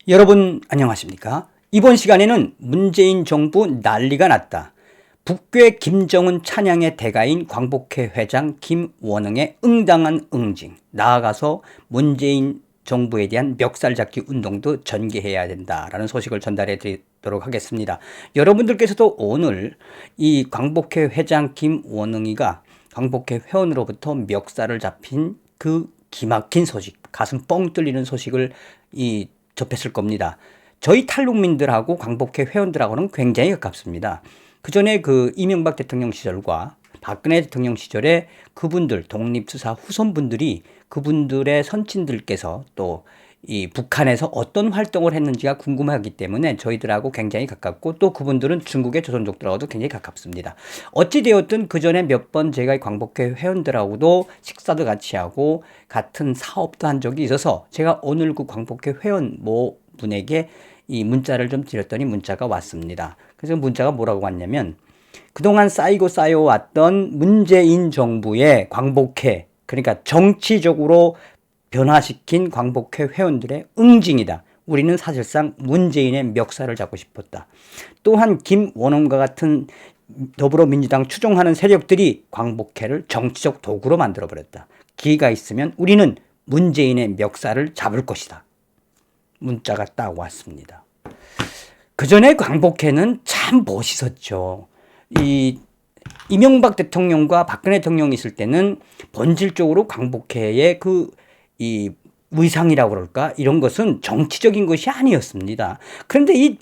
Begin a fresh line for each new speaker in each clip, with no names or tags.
여러분 안녕하십니까? 이번 시간에는 문재인 정부 난리가 났다. 북괴 김정은 찬양의 대가인 광복회 회장 김원흥의 응당한 응징, 나아가서 문재인 정부에 대한 멱살잡기 운동도 전개해야 된다라는 소식을 전달해 드리도록 하겠습니다. 여러분들께서도 오늘 이 광복회 회장 김원흥이가 광복회 회원으로부터 멱살을 잡힌 그 기막힌 소식, 가슴 뻥 뚫리는 소식을 접했을 겁니다. 저희 탈북민들하고 광복회 회원들하고는 굉장히 가깝습니다. 그 전에 그 이명박 대통령 시절과 박근혜 대통령 시절에 그분들 독립수사 후손분들이 그분들의 선친들께서 또 이 북한에서 어떤 활동을 했는지가 궁금하기 때문에 저희들하고 굉장히 가깝고 또 그분들은 중국의 조선족들하고도 굉장히 가깝습니다. 어찌되었든 그 전에 몇 번 제가 광복회 회원들하고도 식사도 같이 하고 같은 사업도 한 적이 있어서 제가 오늘 그 광복회 회원 분에게 이 문자를 좀 드렸더니 문자가 왔습니다. 그래서 문자가 뭐라고 왔냐면 그동안 쌓여왔던 문재인 정부의 광복회, 그러니까 정치적으로 변화시킨 광복회 회원들의 응징이다. 우리는 사실상 문재인의 멱살을 잡고 싶었다. 또한 김원흥과 같은 더불어민주당 추종하는 세력들이 광복회를 정치적 도구로 만들어버렸다. 기회가 있으면 우리는 문재인의 멱살을 잡을 것이다. 문자가 딱 왔습니다. 그 전에 광복회는 참 멋있었죠. 이명박 대통령과 박근혜 대통령이 있을 때는 본질적으로 광복회의 이 의상이라고 그럴까? 이런 것은 정치적인 것이 아니었습니다. 그런데 이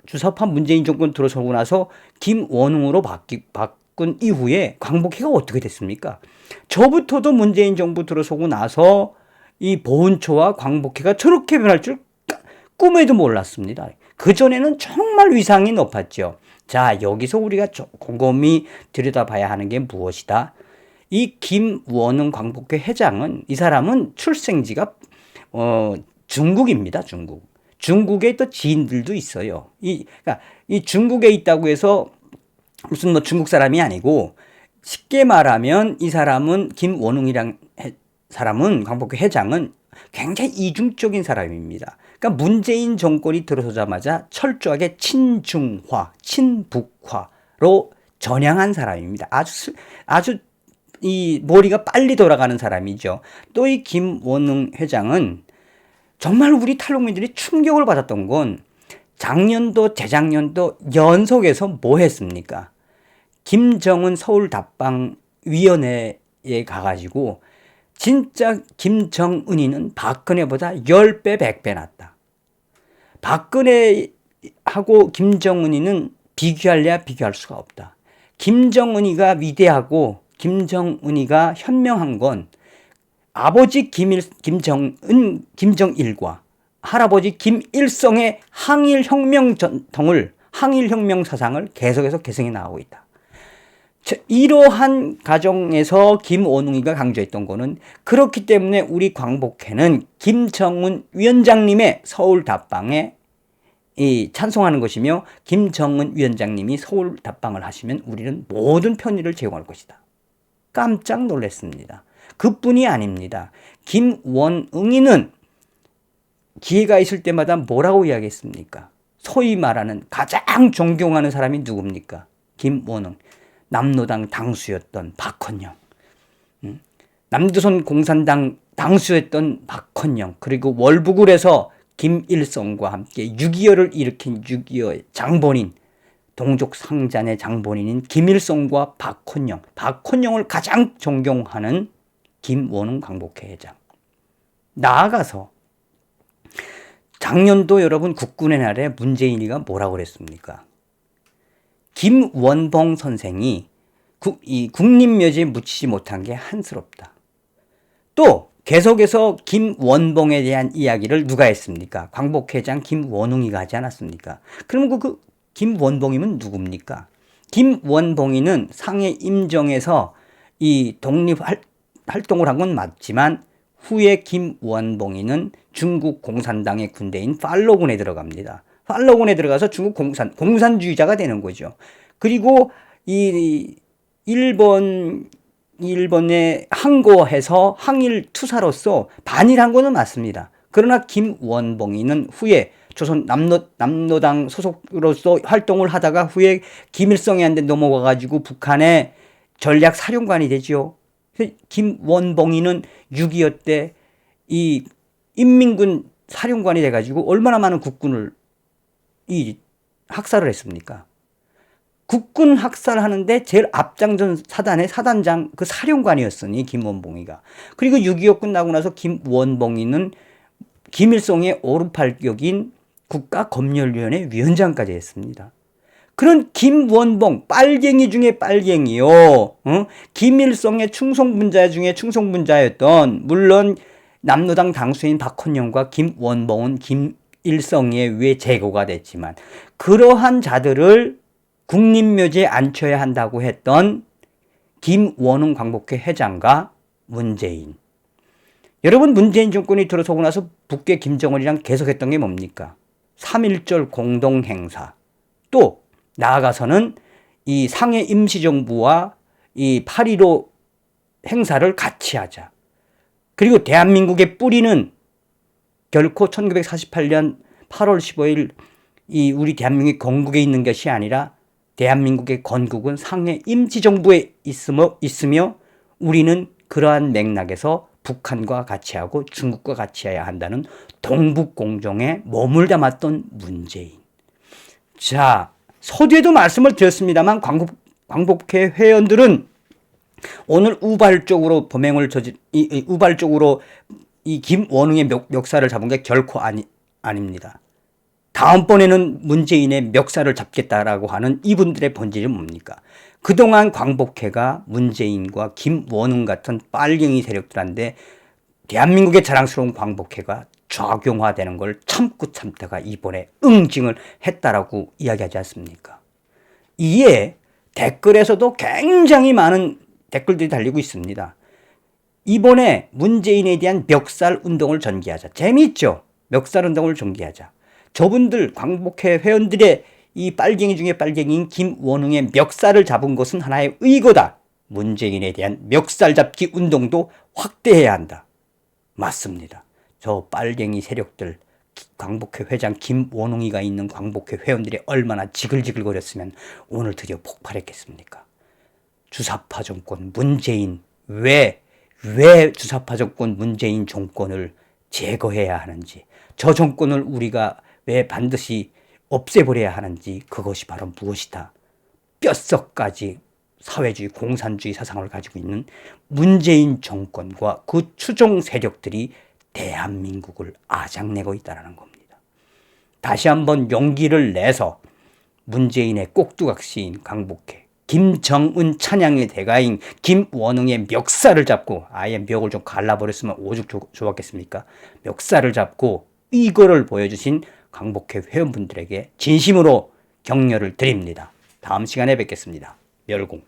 주사파 문재인 정권 들어서고 나서 김원흥으로 바꾼 이후에 광복회가 어떻게 됐습니까? 저부터도 문재인 정부 들어서고 나서 이 보훈처와 광복회가 저렇게 변할 줄 꿈에도 몰랐습니다. 그전에는 정말 위상이 높았죠. 자, 여기서 우리가 곰곰이 들여다봐야 하는 게 무엇이다? 이 김원흥 광복회 회장은, 이 사람은 출생지가 중국입니다. 중국에 또 지인들도 있어요. 그러니까 이 중국에 있다고 해서 무슨 중국 사람이 아니고, 쉽게 말하면 이 사람은 김원흥이란 사람은, 광복회 회장은 굉장히 이중적인 사람입니다. 그러니까 문재인 정권이 들어서자마자 철저하게 친중화, 친북화로 전향한 사람입니다. 아주 이 머리가 빨리 돌아가는 사람이죠. 또 이 김원흥 회장은 정말 우리 탈북민들이 충격을 받았던 건 작년도 재작년도 연속해서 뭐 했습니까? 김정은 서울 답방위원회에 가가지고 진짜 김정은이는 박근혜보다 10배, 100배 낫다. 박근혜하고 김정은이는 비교할래야 비교할 수가 없다. 김정은이가 위대하고 김정은이가 현명한 건 아버지 김정일과 할아버지 김일성의 항일혁명 전통을, 항일혁명 사상을 계속해서 계승해 나가고 있다. 이러한 가정에서 김원흥이가 강조했던 거는, 그렇기 때문에 우리 광복회는 김정은 위원장님의 서울 답방에 찬송하는 것이며, 김정은 위원장님이 서울 답방을 하시면 우리는 모든 편의를 제공할 것이다. 깜짝 놀랐습니다. 그뿐이 아닙니다. 김원흥이는 기회가 있을 때마다 뭐라고 이야기했습니까? 소위 말하는 가장 존경하는 사람이 누굽니까? 김원흥. 남노당 당수였던 박헌영, 남조선 공산당 당수였던 박헌영, 그리고 월북을해서 김일성과 함께 6.25를 일으킨 6.25의 장본인, 동족 상잔의 장본인인 김일성과 박헌영을 가장 존경하는 김원흥 광복회 회장. 나아가서 작년도 여러분 국군의 날에 문재인이가 뭐라고 그랬습니까? 김원봉 선생이 이 국립묘지에 묻히지 못한 게 한스럽다. 또 계속해서 김원봉에 대한 이야기를 누가 했습니까? 광복회장 김원흥이가 하지 않았습니까? 그럼 그 김원봉이면 누굽니까? 김원봉이는 상해 임정에서 이 독립 활동을 한 건 맞지만 후에 김원봉이는 중국 공산당의 군대인 팔로군에 들어갑니다. 팔로군에 들어가서 중국 공산주의자가 되는 거죠. 그리고 이 일본에 항거해서 항일 투사로서 반일한 거는 맞습니다. 그러나 김원봉이는 후에 조선 남로당 소속으로서 활동을 하다가 후에 김일성이한테 넘어가가지고 북한의 전략 사령관이 되죠. 김원봉이는 6.25 때 이 인민군 사령관이 돼가지고 얼마나 많은 국군을 학살을 했습니까? 국군 학살하는데 제일 앞장전 사단의 사단장 그 사령관이었으니 김원봉이가. 그리고 6.25 끝나고 나서 김원봉이는 김일성의 오른팔격인 국가검열위원회 위원장까지 했습니다. 그런 김원봉, 빨갱이 중에 빨갱이요. 김일성의 충성분자 중에 충성분자였던, 물론 남로당 당수인 박헌영과 김원봉은 김일성에 의해 제거가 됐지만, 그러한 자들을 국립묘지에 앉혀야 한다고 했던 김원흥 광복회 회장과 문재인. 여러분, 문재인 정권이 들어서고 나서 북괴 김정은이랑 계속했던 게 뭡니까? 3.1절 공동행사. 또 나아가서는 이 상해 임시정부와 이 8.15 행사를 같이 하자. 그리고 대한민국의 뿌리는 결코 1948년 8월 15일 이 우리 대한민국의 건국에 있는 것이 아니라 대한민국의 건국은 상해 임시정부에 있으며 우리는 그러한 맥락에서 북한과 같이 하고 중국과 같이 해야 한다는 동북공정에 몸을 담았던 문재인. 자, 서두에도 말씀을 드렸습니다만 광복회 회원들은 오늘 우발적으로 범행을 우발적으로 이 김원흥의 멱살을 잡은 게 결코 아닙니다. 다음번에는 문재인의 멱살을 잡겠다라고 하는 이분들의 본질은 뭡니까? 그동안 광복회가 문재인과 김원흥 같은 빨갱이 세력들한테 대한민국의 자랑스러운 광복회가 좌경화되는 걸 참고 참다가 이번에 응징을 했다라고 이야기하지 않습니까? 이에 댓글에서도 굉장히 많은 댓글들이 달리고 있습니다. 이번에 문재인에 대한 멱살 운동을 전개하자. 재미있죠? 멱살 운동을 전개하자. 저분들 광복회 회원들의 이 빨갱이 중에 빨갱이인 김원흥의 멱살을 잡은 것은 하나의 의거다. 문재인에 대한 멱살 잡기 운동도 확대해야 한다. 맞습니다. 저 빨갱이 세력들, 광복회 회장 김원흥이가 있는 광복회 회원들이 얼마나 지글지글거렸으면 오늘 드디어 폭발했겠습니까? 주사파 정권 문재인, 왜 주사파 정권 문재인 정권을 제거해야 하는지, 저 정권을 우리가 왜 반드시 없애버려야 하는지, 그것이 바로 무엇이다. 뼛속까지 사회주의 공산주의 사상을 가지고 있는 문재인 정권과 그 추종 세력들이 대한민국을 아작내고 있다는 겁니다. 다시 한번 용기를 내서 문재인의 꼭두각시인 광복회, 김정은 찬양의 대가인 김원흥의 멱살을 잡고, 아예 멱을 좀 갈라버렸으면 오죽 좋았겠습니까? 멱살을 잡고 이거를 보여주신 광복회 회원분들에게 진심으로 격려를 드립니다. 다음 시간에 뵙겠습니다. 멸공.